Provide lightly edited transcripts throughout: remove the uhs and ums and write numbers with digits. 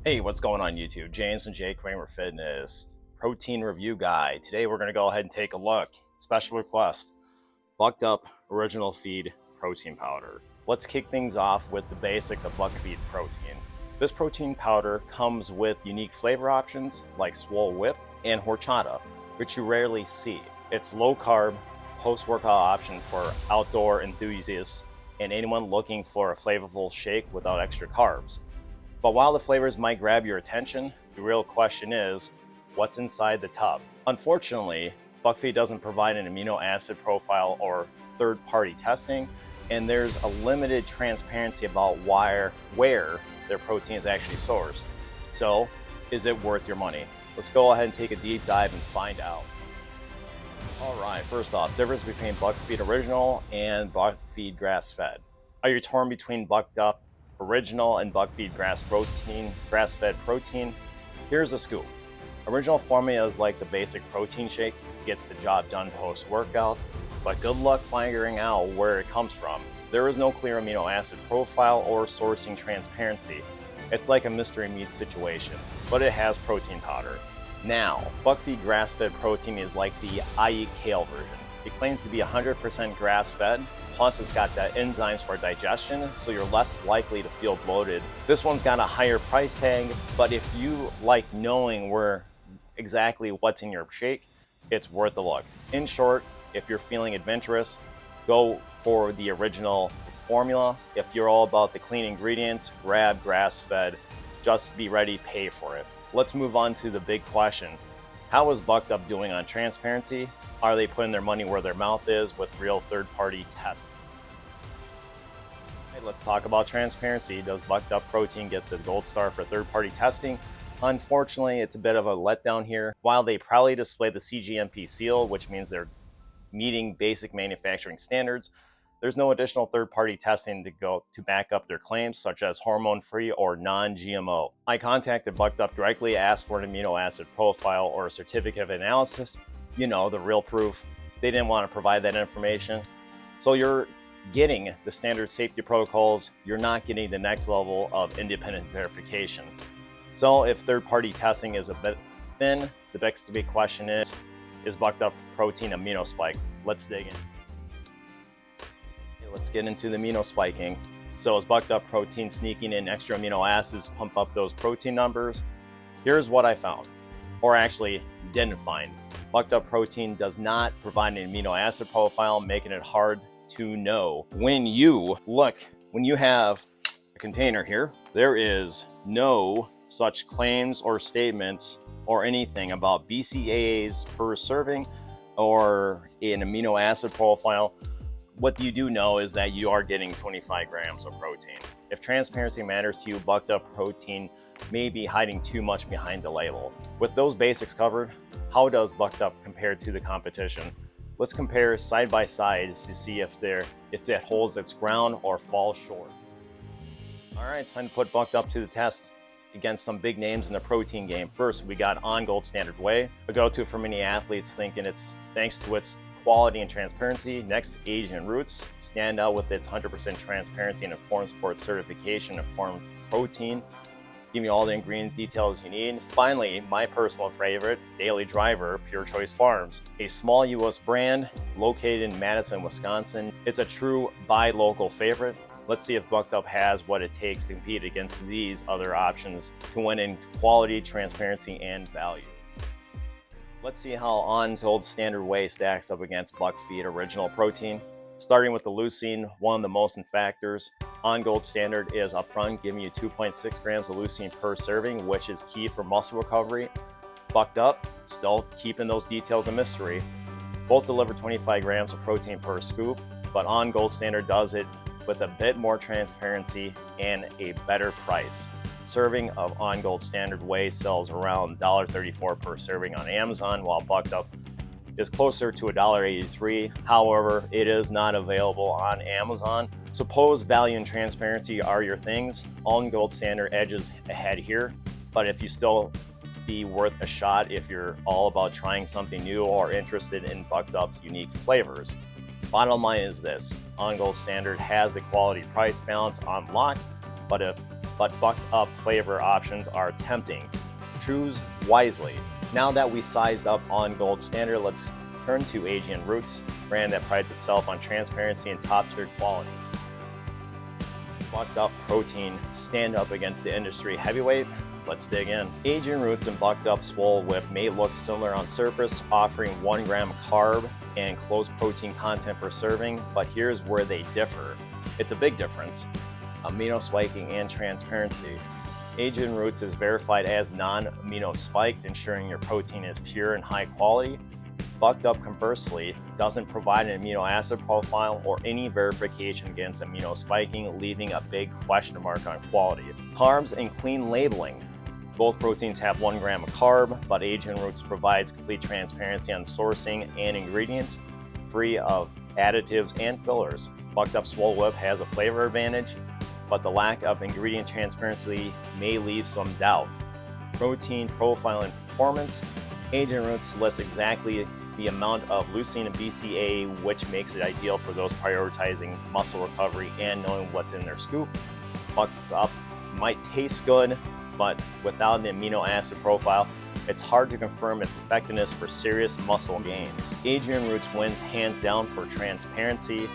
Hey, what's going on YouTube? James from J Kramer Fitness protein review guy. Today we're going to go ahead and take a look. Special request, Bucked Up Original Feed Protein Powder. Let's kick things off with the basics of Buck Feed protein. This protein powder comes with unique flavor options like Swole Whip and Horchata, which you rarely see. It's low carb, post-workout option for outdoor enthusiasts and anyone looking for a flavorful shake without extra carbs. But while the flavors might grab your attention, the real question is, what's inside the tub? Unfortunately, BuckFeed doesn't provide an amino acid profile or third-party testing, and there's a limited transparency about where their protein is actually sourced. So, is it worth your money? Let's go ahead and take a deep dive and find out. All right, first off, difference between BuckFeed Original and BuckFeed Grass-Fed. Are you torn between Bucked Up Original and BuckFeed grass-fed protein? Here's the scoop. Original formula is like the basic protein shake, gets the job done post-workout, but good luck figuring out where it comes from. There is no clear amino acid profile or sourcing transparency. It's like a mystery meat situation, but it has protein powder. Now, BuckFeed grass-fed protein is like the I eat kale version. It claims to be 100% grass-fed, plus it's got the enzymes for digestion, so you're less likely to feel bloated. This one's got a higher price tag, but if you like knowing exactly what's in your shake, it's worth a look. In short, if you're feeling adventurous, go for the original formula. If you're all about the clean ingredients, grab grass-fed. Just be ready, pay for it. Let's move on to the big question. How is Bucked Up doing on transparency? Are they putting their money where their mouth is with real third-party testing? Okay, let's talk about transparency. Does Bucked Up protein get the gold star for third-party testing? Unfortunately, it's a bit of a letdown here. While they proudly display the CGMP seal, which means they're meeting basic manufacturing standards, there's no additional third-party testing to back up their claims, such as hormone-free or non-GMO. I contacted Bucked Up directly, asked for an amino acid profile or a certificate of analysis, the real proof. They didn't want to provide that information. So you're getting the standard safety protocols, you're not getting the next level of independent verification. So if third-party testing is a bit thin, the next big question is Bucked Up protein amino spike? Let's dig in. Let's get into the amino spiking. So is Bucked Up protein sneaking in extra amino acids to pump up those protein numbers? Here's what I found, or actually didn't find. Bucked Up protein does not provide an amino acid profile, making it hard to know. When you have a container here, there is no such claims or statements or anything about BCAAs per serving or an amino acid profile. What you do know is that you are getting 25 grams of protein. If transparency matters to you, Bucked Up protein may be hiding too much behind the label. With those basics covered, how does Bucked Up compare to the competition? Let's compare side by side to see if that holds its ground or falls short. All right, it's time to put Bucked Up to the test against some big names in the protein game. First, we got On Gold Standard Whey, a go-to for many athletes thinking it's thanks to its quality and transparency. Next, Asian Roots stand out with its 100% transparency and Informed Sport certification. Informed protein, give you all the ingredient details you need. Finally, my personal favorite, Daily Driver, Pure Choice Farms, a small U.S. brand located in Madison, Wisconsin. It's a true buy local favorite. Let's see if Bucked Up has what it takes to compete against these other options to win in quality, transparency, and value. Let's see how Untitled Standard Whey stacks up against BuckFeed Original Protein. Starting with the leucine, one of the most factors. On Gold Standard is upfront, giving you 2.6 grams of leucine per serving, which is key for muscle recovery. Bucked Up, still keeping those details a mystery. Both deliver 25 grams of protein per scoop, but On Gold Standard does it with a bit more transparency and a better price. Serving of On Gold Standard Whey sells around $1.34 per serving on Amazon, while Bucked Up is closer to $1.83. However, it is not available on Amazon. Suppose value and transparency are your things. On Gold Standard edges ahead here, but if you still be worth a shot if you're all about trying something new or interested in Bucked Up's unique flavors. Bottom line is this, On Gold Standard has the quality price balance on lock, but if but bucked up flavor options are tempting. Choose wisely. Now that we sized up on gold standard, let's turn to Asian Roots, a brand that prides itself on transparency and top-tier quality. Bucked up protein stand up against the industry heavyweight? Let's dig in. Asian Roots and bucked up Swole Whip may look similar on surface, offering 1 gram carb and close protein content per serving, but here's where they differ. It's a big difference. Amino spiking and transparency. Asian Roots is verified as non-amino spiked, ensuring your protein is pure and high quality. Bucked up, conversely, doesn't provide an amino acid profile or any verification against amino spiking, leaving a big question mark on quality. Carbs and clean labeling. Both proteins have 1 gram of carb, but Asian Roots provides complete transparency on sourcing and ingredients, free of additives and fillers. Bucked up Swole Whip has a flavor advantage, but the lack of ingredient transparency may leave some doubt. Protein profile and performance. Asian Roots lists exactly the amount of leucine and BCA, which makes it ideal for those prioritizing muscle recovery and knowing what's in their scoop. Bucked up might taste good, but without the amino acid profile, it's hard to confirm its effectiveness for serious muscle gains. Asian Roots wins hands down for transparency,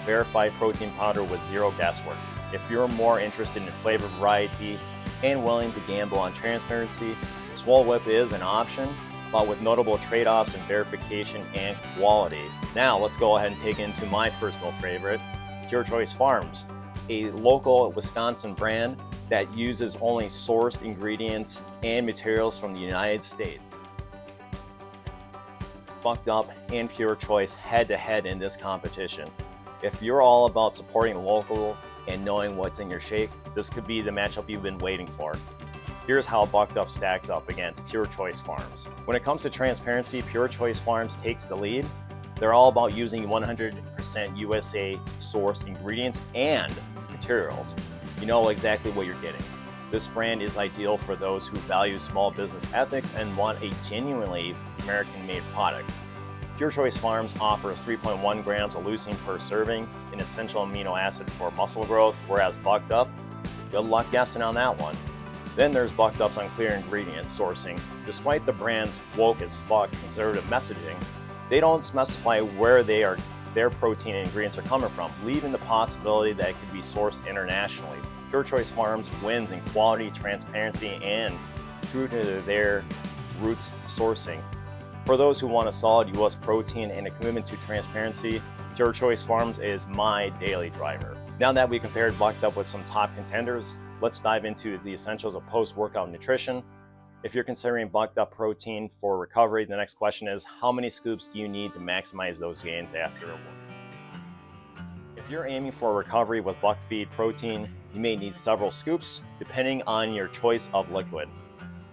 verified protein powder with zero guesswork. If you're more interested in flavor variety and willing to gamble on transparency, Swole Whip is an option, but with notable trade-offs in verification and quality. Now let's go ahead and take into my personal favorite, Pure Choice Farms, a local Wisconsin brand that uses only sourced ingredients and materials from the United States. Bucked up and Pure Choice head-to-head in this competition. If you're all about supporting local and knowing what's in your shake, this could be the matchup you've been waiting for. Here's how Bucked Up stacks up against Pure Choice Farms. When it comes to transparency, Pure Choice Farms takes the lead. They're all about using 100% USA sourced ingredients and materials. You know exactly what you're getting. This brand is ideal for those who value small business ethics and want a genuinely American-made product. Pure Choice Farms offers 3.1 grams of leucine per serving, an essential amino acid for muscle growth, whereas Bucked Up, good luck guessing on that one. Then there's Bucked Up's unclear ingredient sourcing. Despite the brand's woke as fuck conservative messaging, they don't specify where their protein and ingredients are coming from, leaving the possibility that it could be sourced internationally. Pure Choice Farms wins in quality, transparency, and true to their roots sourcing. For those who want a solid US protein and a commitment to transparency, Pure Choice Farms is my daily driver. Now that we compared Bucked Up with some top contenders, let's dive into the essentials of post-workout nutrition. If you're considering Bucked Up protein for recovery, the next question is, how many scoops do you need to maximize those gains after a workout? If you're aiming for recovery with buck feed protein, you may need several scoops, depending on your choice of liquid.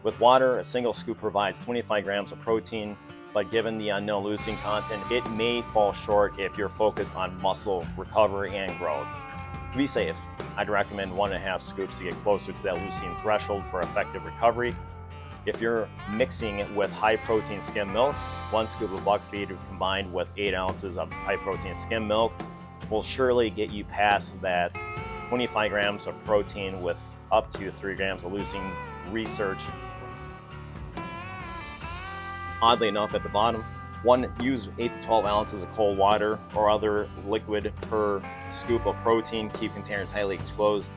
With water, a single scoop provides 25 grams of protein, but given the unknown leucine content, it may fall short if you're focused on muscle recovery and growth. To be safe, I'd recommend 1.5 scoops to get closer to that leucine threshold for effective recovery. If you're mixing it with high protein skim milk, 1 scoop of buck feed combined with 8 ounces of high protein skim milk will surely get you past that 25 grams of protein with up to 3 grams of leucine. Research. Oddly enough, at the bottom, use 8 to 12 ounces of cold water or other liquid per scoop of protein. Keep container tightly closed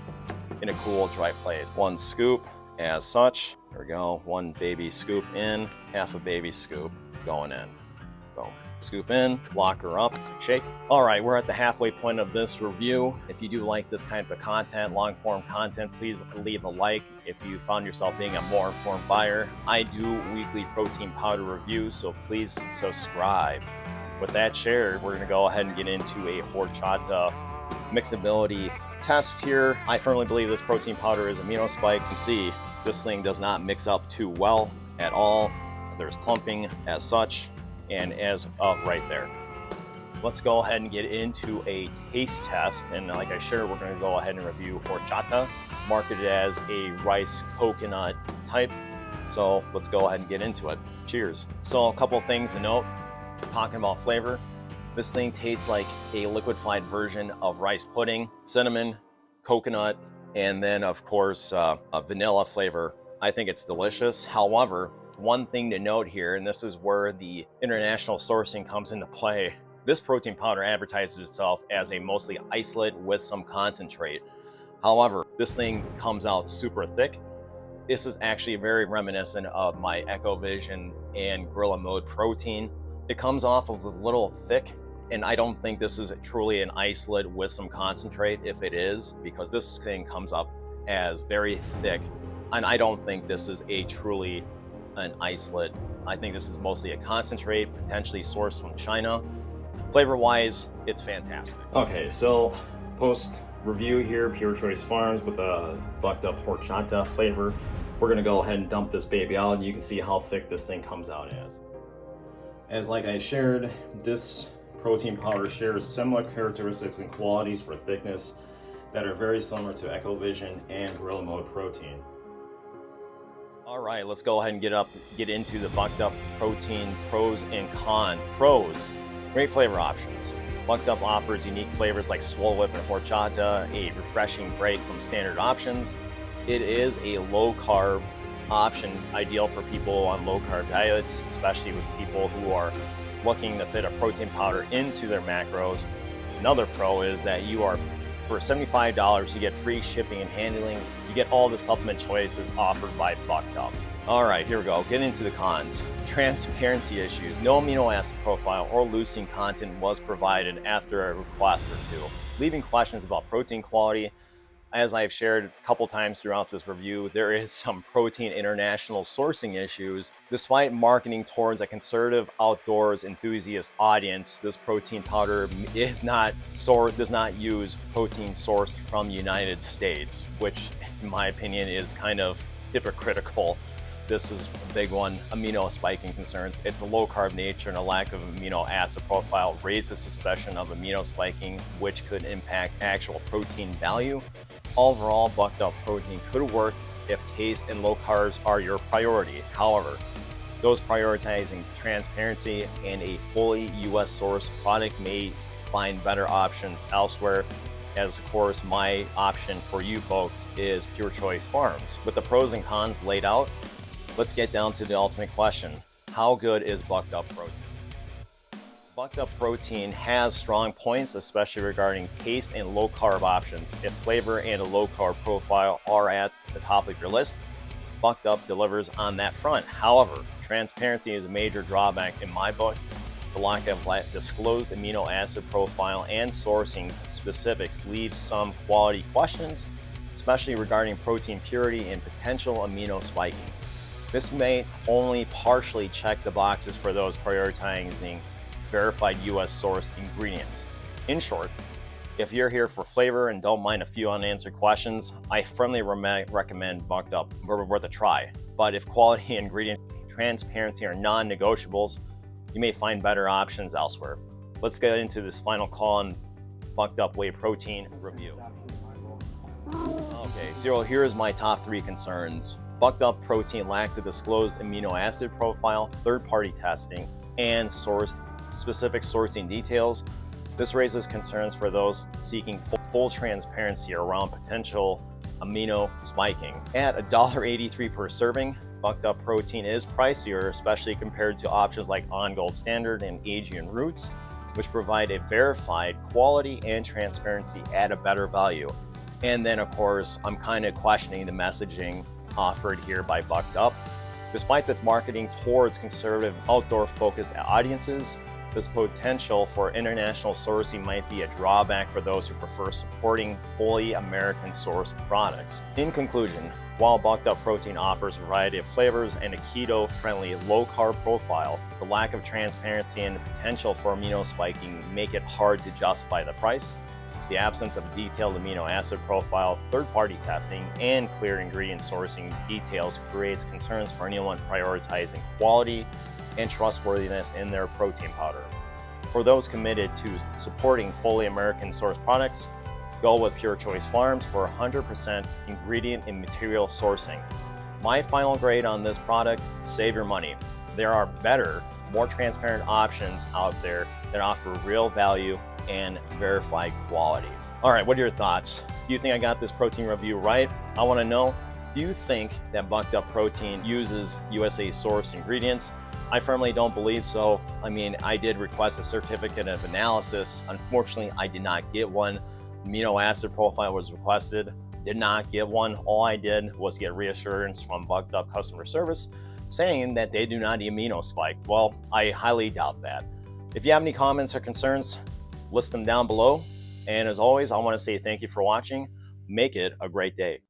in a cool, dry place. 1 scoop as such. There we go. 1 baby scoop in, half a baby scoop going in. Boom. Scoop in, lock her up, shake. All right, we're at the halfway point of this review. If you do like this kind of content, long-form content, please leave a like. If you found yourself being a more informed buyer, I do weekly protein powder reviews, so please subscribe. With that shared, we're gonna go ahead and get into a horchata mixability test here. I firmly believe this protein powder is amino spike. You can see this thing does not mix up too well at all. There's clumping as such, and as of right there. Let's go ahead and get into a taste test. And like I shared, we're going to go ahead and review horchata, marketed as a rice coconut type. So let's go ahead and get into it. Cheers. So a couple of things to note, talking about flavor. This thing tastes like a liquefied version of rice pudding, cinnamon, coconut, And then of course, a vanilla flavor. I think it's delicious. However, one thing to note here, and this is where the international sourcing comes into play, this protein powder advertises itself as a mostly isolate with some concentrate. However, this thing comes out super thick. This is actually very reminiscent of my EcoVision and Gorilla Mode protein. It comes off as a little thick, and I don't think this is truly an isolate with some concentrate if it is, because this thing comes up as very thick, and I don't think this is a truly an isolate. I think this is mostly a concentrate, potentially sourced from China. Flavor wise, it's fantastic. Okay, so post review here, Pure Choice Farms with a bucked up horchata flavor. We're gonna go ahead and dump this baby out, and you can see how thick this thing comes out as. As like I shared, this protein powder shares similar characteristics and qualities for thickness that are very similar to EcoVision and Gorilla Mode protein. All right, let's go ahead and get into the bucked up protein pros and cons. Pros: great flavor options. Bucked Up offers unique flavors like Swole Whip and Horchata, a refreshing break from standard options. It is a low-carb option, ideal for people on low-carb diets, especially with people who are looking to fit a protein powder into their macros. Another pro is that for $75, you get free shipping and handling. You get all the supplement choices offered by Bucked Up. All right, here we go. Get into the cons. Transparency issues. No amino acid profile or leucine content was provided after a request or two, leaving questions about protein quality. As I've shared a couple times throughout this review, there is some protein international sourcing issues. Despite marketing towards a conservative outdoors enthusiast audience, this protein powder does not use protein sourced from the United States, which in my opinion is kind of hypocritical. This is a big one. Amino spiking concerns. Its a low-carb nature and a lack of amino acid profile raises suspicion of amino spiking, which could impact actual protein value. Overall, Bucked Up protein could work if taste and low carbs are your priority. However, those prioritizing transparency and a fully US sourced product may find better options elsewhere. As of course, my option for you folks is Pure Choice Farms. With the pros and cons laid out, let's get down to the ultimate question. How good is Bucked Up protein? Bucked Up protein has strong points, especially regarding taste and low-carb options. If flavor and a low-carb profile are at the top of your list, Bucked Up delivers on that front. However, transparency is a major drawback in my book. The lack of disclosed amino acid profile and sourcing specifics leaves some quality questions, especially regarding protein purity and potential amino spiking. This may only partially check the boxes for those prioritizing verified US sourced ingredients. In short, if you're here for flavor and don't mind a few unanswered questions, I firmly recommend Bucked Up. Worth a try. But if quality, ingredient, transparency are non-negotiables, you may find better options elsewhere. Let's get into this final call on Bucked Up whey protein review. Okay, so here's my top 3 concerns. Bucked Up protein lacks a disclosed amino acid profile, third-party testing, and specific sourcing details. This raises concerns for those seeking full transparency around potential amino spiking. At $1.83 per serving, Bucked Up protein is pricier, especially compared to options like On Gold Standard and Asian Roots, which provide a verified quality and transparency at a better value. And then of course, I'm kind of questioning the messaging offered here by Bucked Up. Despite its marketing towards conservative outdoor-focused audiences, this potential for international sourcing might be a drawback for those who prefer supporting fully American-sourced products. In conclusion, while Bucked Up protein offers a variety of flavors and a keto-friendly low-carb profile, the lack of transparency and the potential for amino spiking make it hard to justify the price. The absence of detailed amino acid profile, third-party testing, and clear ingredient sourcing details creates concerns for anyone prioritizing quality and trustworthiness in their protein powder. For those committed to supporting fully American-sourced products, go with Pure Choice Farms for 100% ingredient and material sourcing. My final grade on this product: save your money. There are better, more transparent options out there that offer real value and verified quality. All right, what are your thoughts? Do you think I got this protein review right? I want to know, do you think that Bucked Up Protein uses USA source ingredients? I firmly don't believe so. I mean, I did request a certificate of analysis. Unfortunately, I did not get one. Amino acid profile was requested, did not get one. All I did was get reassurance from Bucked Up customer service saying that they do not amino spike. Well, I highly doubt that. If you have any comments or concerns, list them down below. And as always, I want to say thank you for watching. Make it a great day.